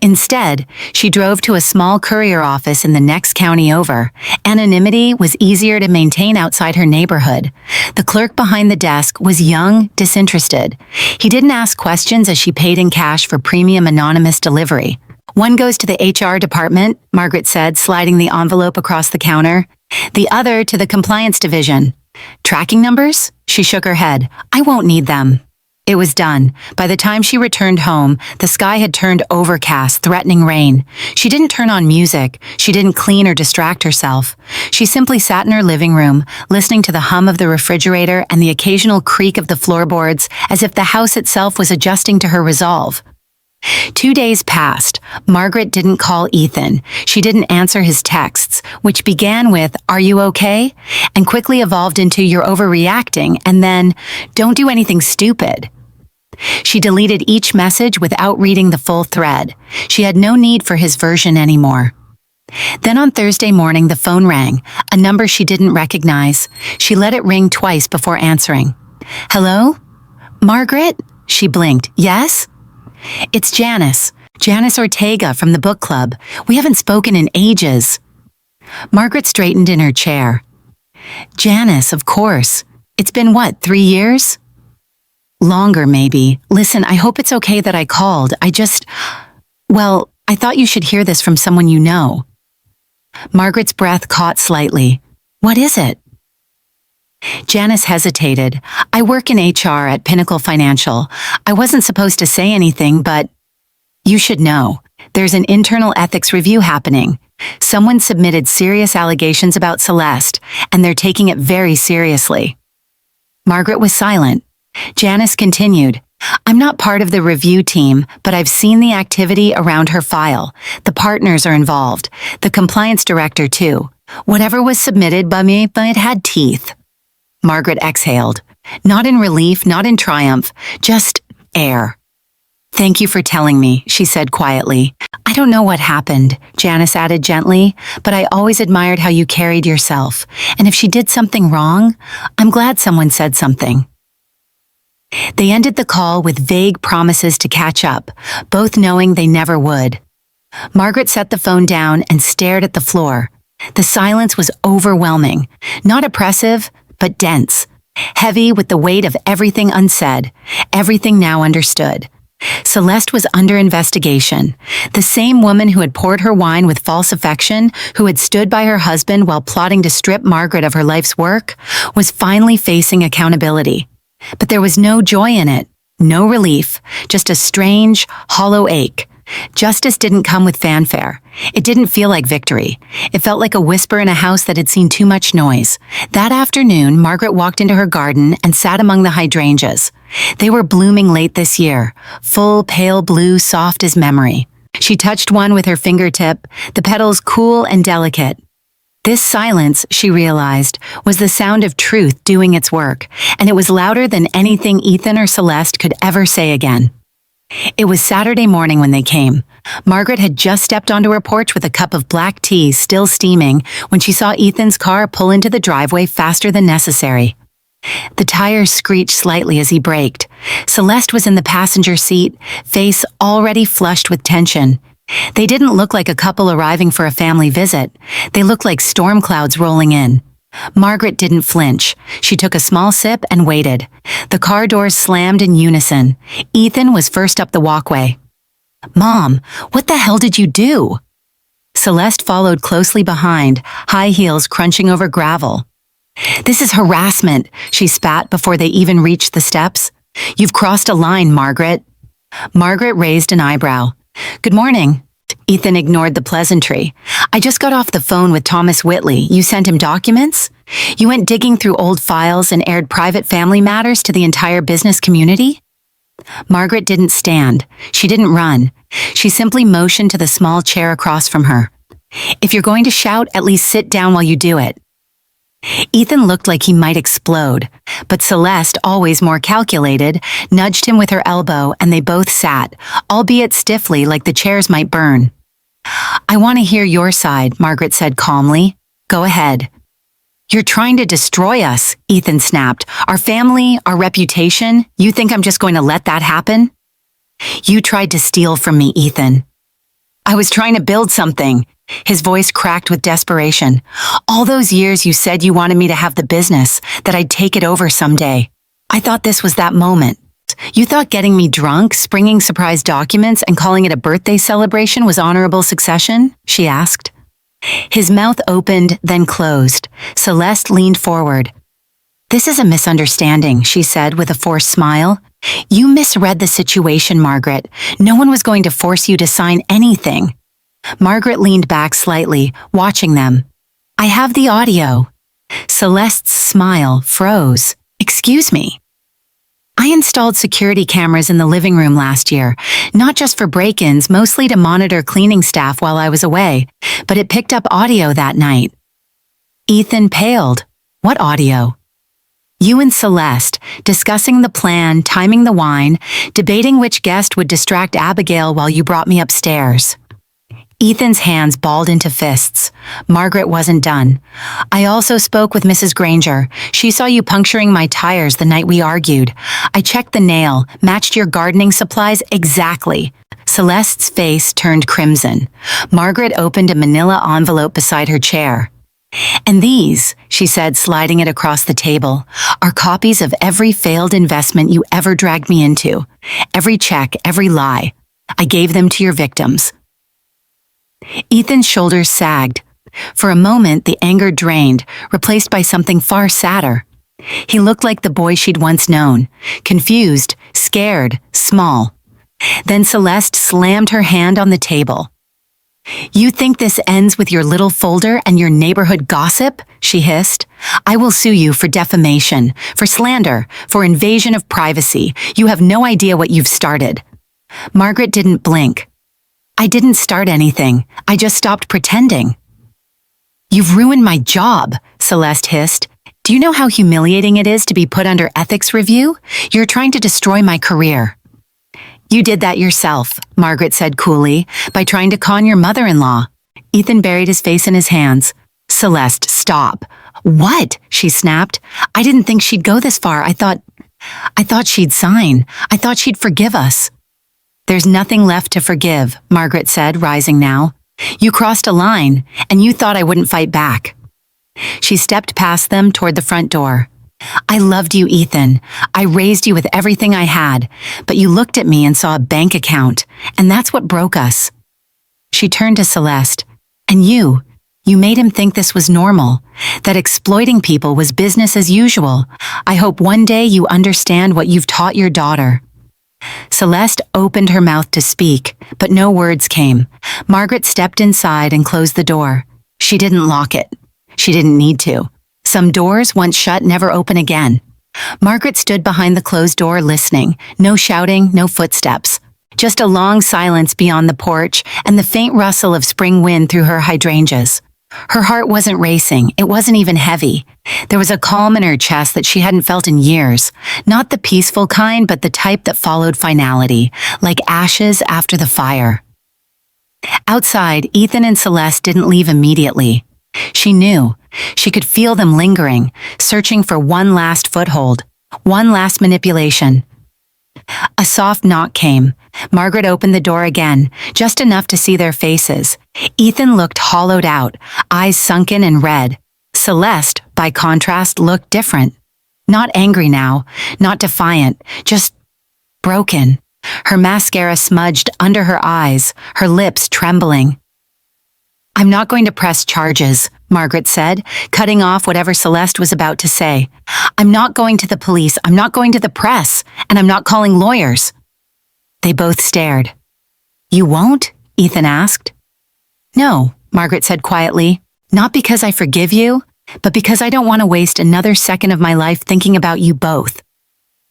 Instead, she drove to a small courier office in the next county over. Anonymity was easier to maintain outside her neighborhood. The clerk behind the desk was young, disinterested. He didn't ask questions as she paid in cash for premium anonymous delivery. "One goes to the HR department," Margaret said, sliding the envelope across the counter. "The other to the compliance division." "Tracking numbers?" She shook her head. "I won't need them." It was done. By the time she returned home, the sky had turned overcast, threatening rain. She didn't turn on music. She didn't clean or distract herself. She simply sat in her living room, listening to the hum of the refrigerator and the occasional creak of the floorboards, as if the house itself was adjusting to her resolve. 2 days passed. Margaret didn't call Ethan. She didn't answer his texts, which began with, "Are you okay?" and quickly evolved into, "You're overreacting," and then, "Don't do anything stupid." She deleted each message without reading the full thread. She had no need for his version anymore. Then on Thursday morning, the phone rang, a number she didn't recognize. She let it ring twice before answering. "Hello? Margaret?" She blinked. "Yes?" "It's Janice. Janice Ortega from the book club. We haven't spoken in ages." Margaret straightened in her chair. "Janice, of course. It's been what, 3 years?" "Longer, maybe. Listen, I hope it's okay that I called. Well, I thought you should hear this from someone you know." Margaret's breath caught slightly. "What is it?" Janice hesitated. "I work in HR at Pinnacle Financial. I wasn't supposed to say anything, but you should know. There's an internal ethics review happening. Someone submitted serious allegations about Celeste, and they're taking it very seriously." Margaret was silent. Janice continued, "I'm not part of the review team, but I've seen the activity around her file. The partners are involved. The compliance director, too. Whatever was submitted by me, it had teeth." Margaret exhaled. Not in relief, not in triumph, just air. "Thank you for telling me," she said quietly. "I don't know what happened," Janice added gently, "but I always admired how you carried yourself. And if she did something wrong, I'm glad someone said something." They ended the call with vague promises to catch up, both knowing they never would. Margaret set the phone down and stared at the floor. The silence was overwhelming, not oppressive, but dense, heavy with the weight of everything unsaid, everything now understood. Celeste was under investigation. The same woman who had poured her wine with false affection, who had stood by her husband while plotting to strip Margaret of her life's work, was finally facing accountability. But there was no joy in it, no relief, just a strange, hollow ache. Justice didn't come with fanfare. It didn't feel like victory. It felt like a whisper in a house that had seen too much noise. That afternoon, Margaret walked into her garden and sat among the hydrangeas. They were blooming late this year, full, pale blue, soft as memory. She touched one with her fingertip, the petals cool and delicate. This silence, she realized, was the sound of truth doing its work, and it was louder than anything Ethan or Celeste could ever say again. It was Saturday morning when they came. Margaret had just stepped onto her porch with a cup of black tea still steaming when she saw Ethan's car pull into the driveway faster than necessary. The tires screeched slightly as he braked. Celeste was in the passenger seat, face already flushed with tension. They didn't look like a couple arriving for a family visit. They looked like storm clouds rolling in. Margaret didn't flinch. She took a small sip and waited. The car doors slammed in unison. Ethan was first up the walkway. "Mom, what the hell did you do?" Celeste followed closely behind, high heels crunching over gravel. "This is harassment," she spat before they even reached the steps. "You've crossed a line, Margaret." Margaret raised an eyebrow. "Good morning." Ethan ignored the pleasantry. "I just got off the phone with Thomas Whitley. You sent him documents? You went digging through old files and aired private family matters to the entire business community?" Margaret didn't stand. She didn't run. She simply motioned to the small chair across from her. "If you're going to shout, at least sit down while you do it." Ethan looked like he might explode, but Celeste, always more calculated, nudged him with her elbow and they both sat, albeit stiffly like the chairs might burn. "I want to hear your side," Margaret said calmly. "Go ahead." "You're trying to destroy us," Ethan snapped. "Our family, our reputation. You think I'm just going to let that happen?" "You tried to steal from me, Ethan." "I was trying to build something." His voice cracked with desperation. "All those years you said you wanted me to have the business, that I'd take it over someday. I thought this was that moment. You thought getting me drunk, springing surprise documents, and calling it a birthday celebration was honorable succession?" she asked. His mouth opened, then closed. Celeste leaned forward. "This is a misunderstanding," she said with a forced smile. "You misread the situation, Margaret. No one was going to force you to sign anything." Margaret leaned back slightly, watching them. "I have the audio." Celeste's smile froze. "Excuse me." "I installed security cameras in the living room last year, not just for break-ins, mostly to monitor cleaning staff while I was away, but it picked up audio that night." Ethan paled. "What audio?" "You and Celeste, discussing the plan, timing the wine, debating which guest would distract Abigail while you brought me upstairs." Ethan's hands balled into fists. Margaret wasn't done. "I also spoke with Mrs. Granger. She saw you puncturing my tires the night we argued. I checked the nail, matched your gardening supplies exactly." Celeste's face turned crimson. Margaret opened a manila envelope beside her chair. "And these," she said, sliding it across the table, "are copies of every failed investment you ever dragged me into. Every check, every lie. I gave them to your victims." Ethan's shoulders sagged. For a moment, the anger drained, replaced by something far sadder. He looked like the boy she'd once known, confused, scared, small. Then Celeste slammed her hand on the table. "You think this ends with your little folder and your neighborhood gossip?" she hissed. "I will sue you for defamation, for slander, for invasion of privacy. You have no idea what you've started." Margaret didn't blink. "I didn't start anything. I just stopped pretending." "You've ruined my job," Celeste hissed. "Do you know how humiliating it is to be put under ethics review? You're trying to destroy my career." "You did that yourself," Margaret said coolly, "by trying to con your mother-in-law." Ethan buried his face in his hands. "Celeste, stop." "What?" she snapped. "I didn't think she'd go this far. I thought she'd sign. I thought she'd forgive us." "There's nothing left to forgive," Margaret said, rising now. "You crossed a line, and you thought I wouldn't fight back." She stepped past them toward the front door. "I loved you, Ethan. I raised you with everything I had, but you looked at me and saw a bank account, and that's what broke us." She turned to Celeste. "And you made him think this was normal, that exploiting people was business as usual. I hope one day you understand what you've taught your daughter." Celeste opened her mouth to speak, but no words came. Margaret stepped inside and closed the door. She didn't lock it. She didn't need to. Some doors, once shut, never open again. Margaret stood behind the closed door listening. No shouting, no footsteps. Just a long silence beyond the porch and the faint rustle of spring wind through her hydrangeas. Her heart wasn't racing, it wasn't even heavy. There was a calm in her chest that she hadn't felt in years, not the peaceful kind, but the type that followed finality, like ashes after the fire. Outside, Ethan and Celeste didn't leave immediately. She knew. She could feel them lingering, searching for one last foothold, one last manipulation. A soft knock came. Margaret opened the door again, just enough to see their faces. Ethan looked hollowed out, eyes sunken and red. Celeste, by contrast, looked different. Not angry now, not defiant, just broken. Her mascara smudged under her eyes, her lips trembling. "I'm not going to press charges," Margaret said, cutting off whatever Celeste was about to say. "I'm not going to the police, I'm not going to the press, and I'm not calling lawyers." They both stared. "You won't?" Ethan asked. "No," Margaret said quietly, "not because I forgive you, but because I don't want to waste another second of my life thinking about you both."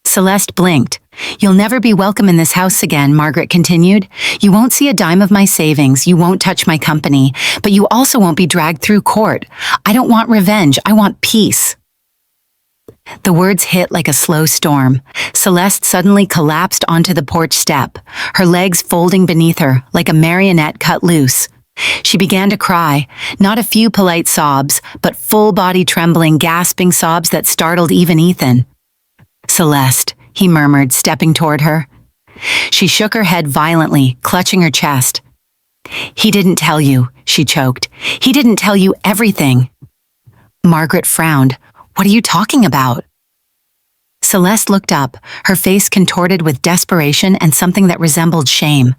Celeste blinked. "You'll never be welcome in this house again," Margaret continued. "You won't see a dime of my savings, you won't touch my company, but you also won't be dragged through court. I don't want revenge, I want peace." The words hit like a slow storm. Celeste suddenly collapsed onto the porch step, her legs folding beneath her like a marionette cut loose. She began to cry, not a few polite sobs, but full-body trembling, gasping sobs that startled even Ethan. "Celeste," he murmured, stepping toward her. She shook her head violently, clutching her chest. "He didn't tell you," she choked. "He didn't tell you everything." Margaret frowned. "What are you talking about?" Celeste looked up, her face contorted with desperation and something that resembled shame.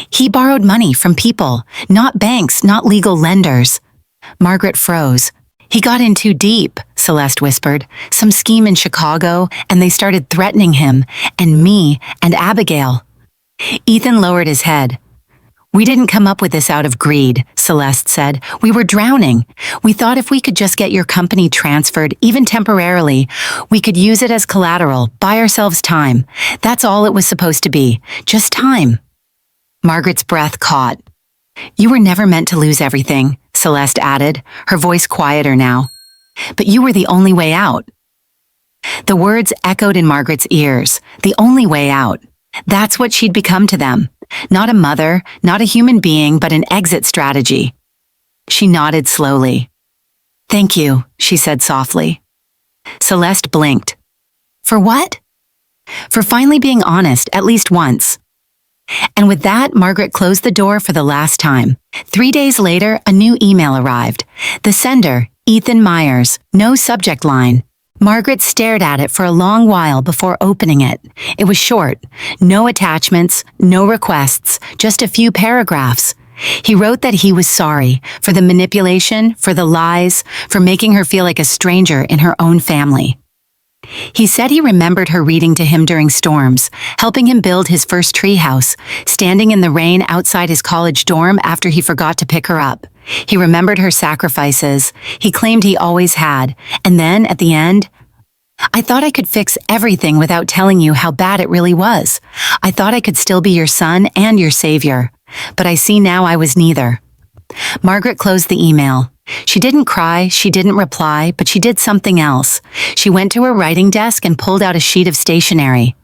"He borrowed money from people, not banks, not legal lenders." Margaret froze. "He got in too deep," Celeste whispered. "Some scheme in Chicago, and they started threatening him, and me, and Abigail." Ethan lowered his head. "We didn't come up with this out of greed," Celeste said. "We were drowning. We thought if we could just get your company transferred, even temporarily, we could use it as collateral, buy ourselves time. That's all it was supposed to be. Just time." Margaret's breath caught. "You were never meant to lose everything," Celeste added, her voice quieter now. "But you were the only way out." The words echoed in Margaret's ears. The only way out. That's what she'd become to them. Not a mother, not a human being, but an exit strategy. She nodded slowly. "Thank you," she said softly. Celeste blinked. "For what?" "For finally being honest, at least once." And with that, Margaret closed the door for the last time. 3 days later, a new email arrived. The sender, Ethan Myers, no subject line. Margaret stared at it for a long while before opening it. It was short. No attachments, no requests, just a few paragraphs. He wrote that he was sorry for the manipulation, for the lies, for making her feel like a stranger in her own family. He said he remembered her reading to him during storms, helping him build his first treehouse, standing in the rain outside his college dorm after he forgot to pick her up. He remembered her sacrifices. He claimed he always had. And then, at the end, "I thought I could fix everything without telling you how bad it really was. I thought I could still be your son and your savior. But I see now I was neither." Margaret closed the email. She didn't cry, she didn't reply, but she did something else. She went to her writing desk and pulled out a sheet of stationery.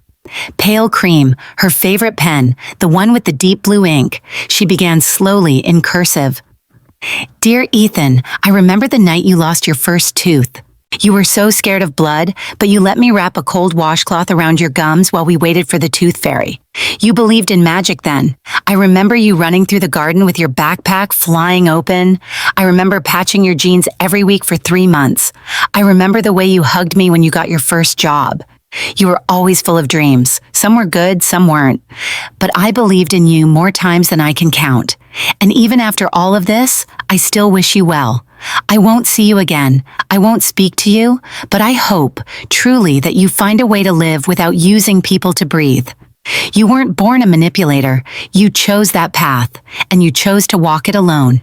Pale cream, her favorite pen, the one with the deep blue ink. She began slowly in cursive. "Dear Ethan, I remember the night you lost your first tooth. You were so scared of blood, but you let me wrap a cold washcloth around your gums while we waited for the tooth fairy. You believed in magic then. I remember you running through the garden with your backpack flying open. I remember patching your jeans every week for 3 months. I remember the way you hugged me when you got your first job. You were always full of dreams. Some were good, some weren't. But I believed in you more times than I can count. And even after all of this, I still wish you well. I won't see you again. I won't speak to you, but I hope, truly, that you find a way to live without using people to breathe. You weren't born a manipulator. You chose that path, and you chose to walk it alone.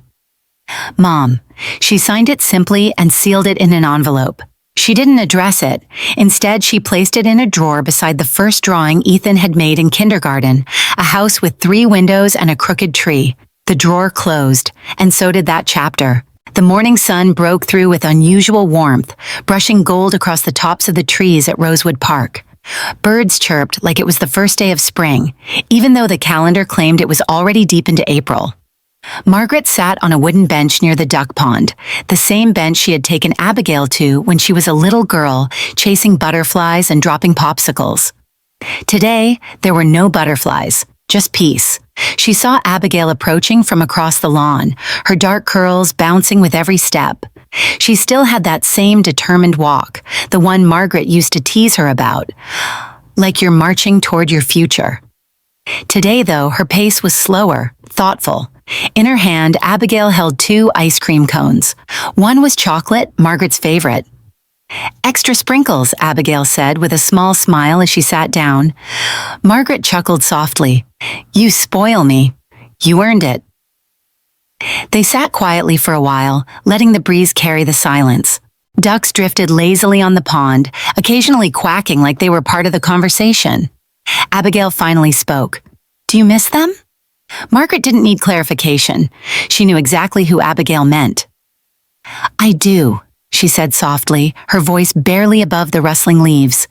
Mom." She signed it simply and sealed it in an envelope. She didn't address it. Instead, she placed it in a drawer beside the first drawing Ethan had made in kindergarten, a house with 3 windows and a crooked tree. The drawer closed, and so did that chapter. The morning sun broke through with unusual warmth, brushing gold across the tops of the trees at Rosewood Park. Birds chirped like it was the first day of spring, even though the calendar claimed it was already deep into April. Margaret sat on a wooden bench near the duck pond, the same bench she had taken Abigail to when she was a little girl, chasing butterflies and dropping popsicles. Today, there were no butterflies, just peace. She saw Abigail approaching from across the lawn, her dark curls bouncing with every step. She still had that same determined walk, the one Margaret used to tease her about, like you're marching toward your future. Today, though, her pace was slower, thoughtful. In her hand, Abigail held 2 ice cream cones. One was chocolate, Margaret's favorite. "Extra sprinkles," Abigail said with a small smile as she sat down. Margaret chuckled softly. "You spoil me. You earned it." They sat quietly for a while, letting the breeze carry the silence. Ducks drifted lazily on the pond, occasionally quacking like they were part of the conversation. Abigail finally spoke. "Do you miss them?" Margaret didn't need clarification. She knew exactly who Abigail meant. "I do," she said softly, her voice barely above the rustling leaves,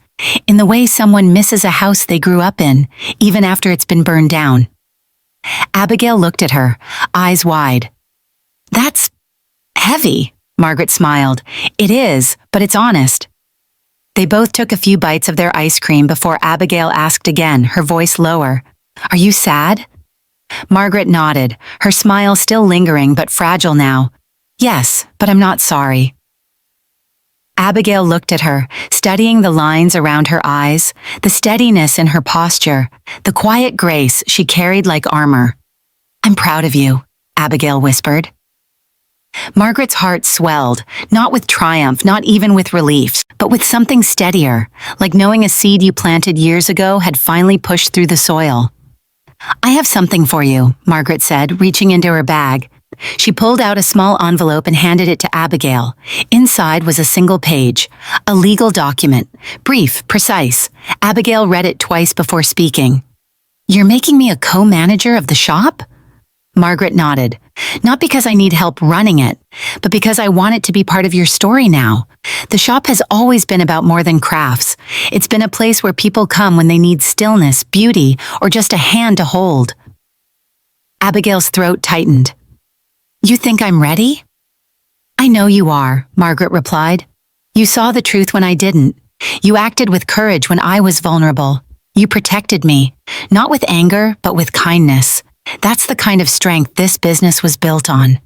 in the way someone misses a house they grew up in, even after it's been burned down. Abigail looked at her, eyes wide. "That's heavy," Margaret smiled. "It is, but it's honest." They both took a few bites of their ice cream before Abigail asked again, her voice lower. "Are you sad?" Margaret nodded, her smile still lingering but fragile now. "Yes, but I'm not sorry." Abigail looked at her, studying the lines around her eyes, the steadiness in her posture, the quiet grace she carried like armor. "I'm proud of you," Abigail whispered. Margaret's heart swelled, not with triumph, not even with relief, but with something steadier, like knowing a seed you planted years ago had finally pushed through the soil. "I have something for you," Margaret said, reaching into her bag. She pulled out a small envelope and handed it to Abigail. Inside was a single page, a legal document, brief, precise. Abigail read it twice before speaking. "You're making me a co-manager of the shop?" Margaret nodded. "Not because I need help running it, but because I want it to be part of your story now. The shop has always been about more than crafts. It's been a place where people come when they need stillness, beauty, or just a hand to hold." Abigail's throat tightened. "You think I'm ready?" "I know you are," Margaret replied. "You saw the truth when I didn't. You acted with courage when I was vulnerable. You protected me, not with anger, but with kindness. That's the kind of strength this business was built on."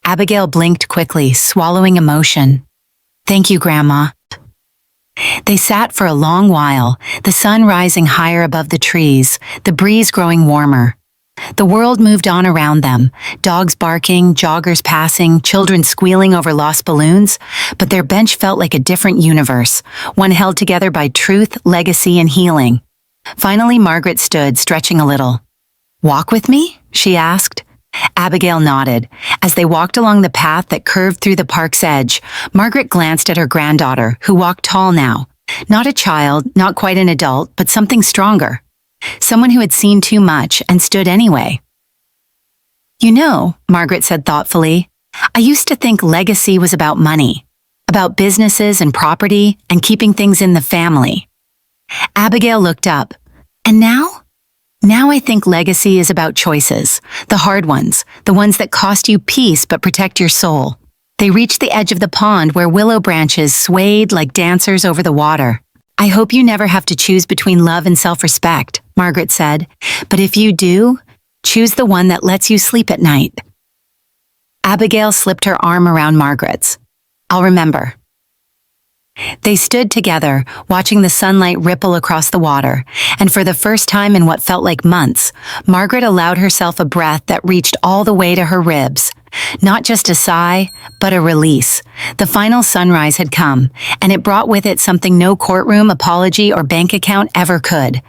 Abigail blinked quickly, swallowing emotion. "Thank you, Grandma." They sat for a long while, the sun rising higher above the trees, the breeze growing warmer. The world moved on around them, dogs barking, joggers passing, children squealing over lost balloons, but their bench felt like a different universe, one held together by truth, legacy, and healing. Finally, Margaret stood, stretching a little. "Walk with me?" she asked. Abigail nodded. As they walked along the path that curved through the park's edge, Margaret glanced at her granddaughter, who walked tall now. Not a child, not quite an adult, but something stronger. Someone who had seen too much and stood anyway. "You know," Margaret said thoughtfully, "I used to think legacy was about money, about businesses and property and keeping things in the family." Abigail looked up. "And now?" "Now I think legacy is about choices, the hard ones, the ones that cost you peace but protect your soul." They reached the edge of the pond where willow branches swayed like dancers over the water. "I hope you never have to choose between love and self-respect," Margaret said. "But if you do, choose the one that lets you sleep at night." Abigail slipped her arm around Margaret's. "I'll remember." They stood together, watching the sunlight ripple across the water, and for the first time in what felt like months, Margaret allowed herself a breath that reached all the way to her ribs. Not just a sigh, but a release. The final sunrise had come, and it brought with it something no courtroom, apology, or bank account ever could.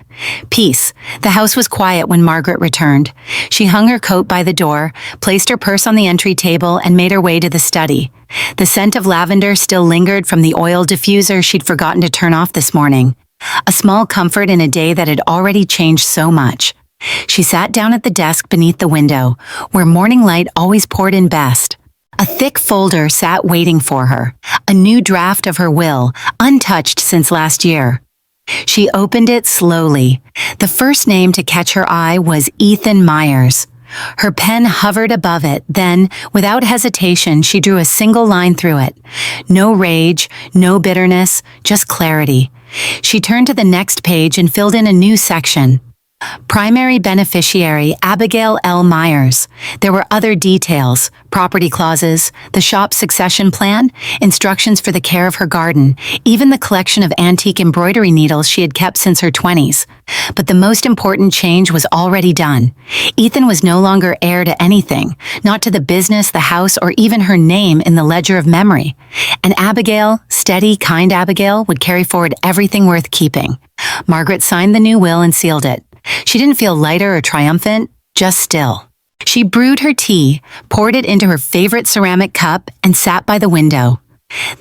Peace. The house was quiet when Margaret returned. She hung her coat by the door, placed her purse on the entry table, and made her way to the study. The scent of lavender still lingered from the oil diffuser she'd forgotten to turn off this morning. A small comfort in a day that had already changed so much. She sat down at the desk beneath the window, where morning light always poured in best. A thick folder sat waiting for her, a new draft of her will, untouched since last year. She opened it slowly. The first name to catch her eye was Ethan Myers. Her pen hovered above it, then, without hesitation, she drew a single line through it. No rage, no bitterness, just clarity. She turned to the next page and filled in a new section. Primary beneficiary Abigail L. Myers. There were other details, property clauses, the shop's succession plan, instructions for the care of her garden, even the collection of antique embroidery needles she had kept since her 20s. But the most important change was already done. Ethan was no longer heir to anything, not to the business, the house, or even her name in the ledger of memory. And Abigail, steady, kind Abigail, would carry forward everything worth keeping. Margaret signed the new will and sealed it. She didn't feel lighter or triumphant, just still. She brewed her tea, poured it into her favorite ceramic cup, and sat by the window.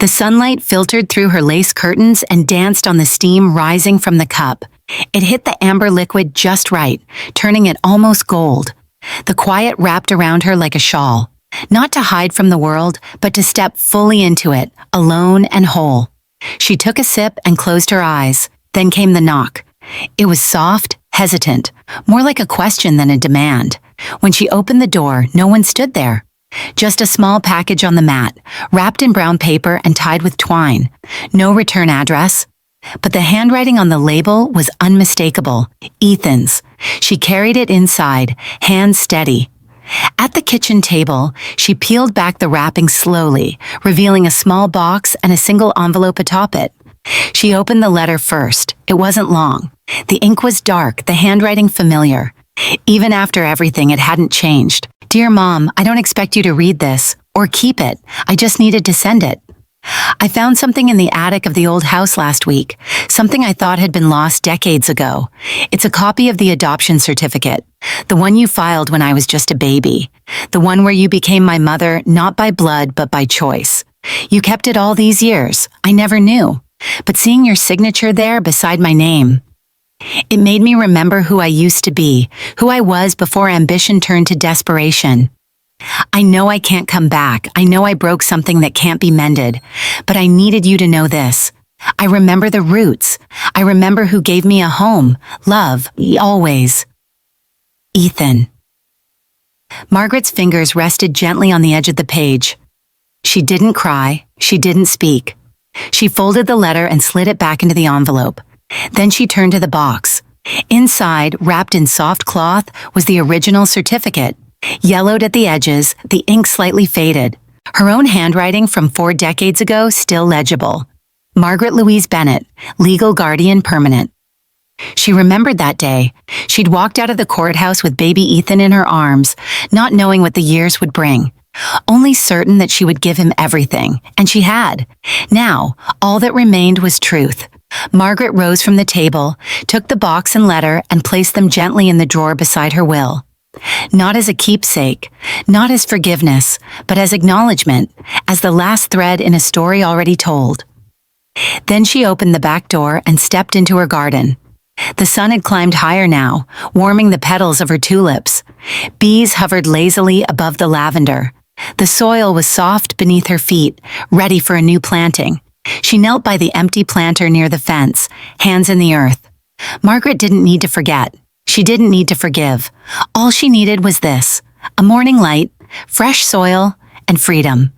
The sunlight filtered through her lace curtains and danced on the steam rising from the cup. It hit the amber liquid just right, turning it almost gold. The quiet wrapped around her like a shawl, not to hide from the world, but to step fully into it, alone and whole. She took a sip and closed her eyes. Then came the knock. It was soft, hesitant, more like a question than a demand. When she opened the door, no one stood there. Just a small package on the mat, wrapped in brown paper and tied with twine. No return address. But the handwriting on the label was unmistakable. Ethan's. She carried it inside, hands steady. At the kitchen table, she peeled back the wrapping slowly, revealing a small box and a single envelope atop it. She opened the letter first. It wasn't long. The ink was dark, the handwriting familiar. Even after everything, it hadn't changed. "Dear Mom, I don't expect you to read this, or keep it. I just needed to send it. I found something in the attic of the old house last week, something I thought had been lost decades ago. It's a copy of the adoption certificate, the one you filed when I was just a baby, the one where you became my mother not by blood but by choice. You kept it all these years. I never knew. But seeing your signature there beside my name, it made me remember who I used to be, who I was before ambition turned to desperation. I know I can't come back. I know I broke something that can't be mended, but I needed you to know this. I remember the roots. I remember who gave me a home, love, always. Ethan." Margaret's fingers rested gently on the edge of the page. She didn't cry. She didn't speak. She folded the letter and slid it back into the envelope. Then she turned to the box. Inside, wrapped in soft cloth, was the original certificate. Yellowed at the edges, the ink slightly faded. Her own handwriting from 4 decades ago still legible. Margaret Louise Bennett, legal guardian permanent. She remembered that day. She'd walked out of the courthouse with baby Ethan in her arms, not knowing what the years would bring. Only certain that she would give him everything, and she had. Now, all that remained was truth. Margaret rose from the table, took the box and letter, and placed them gently in the drawer beside her will. Not as a keepsake, not as forgiveness, but as acknowledgement, as the last thread in a story already told. Then she opened the back door and stepped into her garden. The sun had climbed higher now, warming the petals of her tulips. Bees hovered lazily above the lavender. The soil was soft beneath her feet, ready for a new planting. She knelt by the empty planter near the fence, hands in the earth. Margaret didn't need to forget. She didn't need to forgive. All she needed was this: a morning light, fresh soil, and freedom.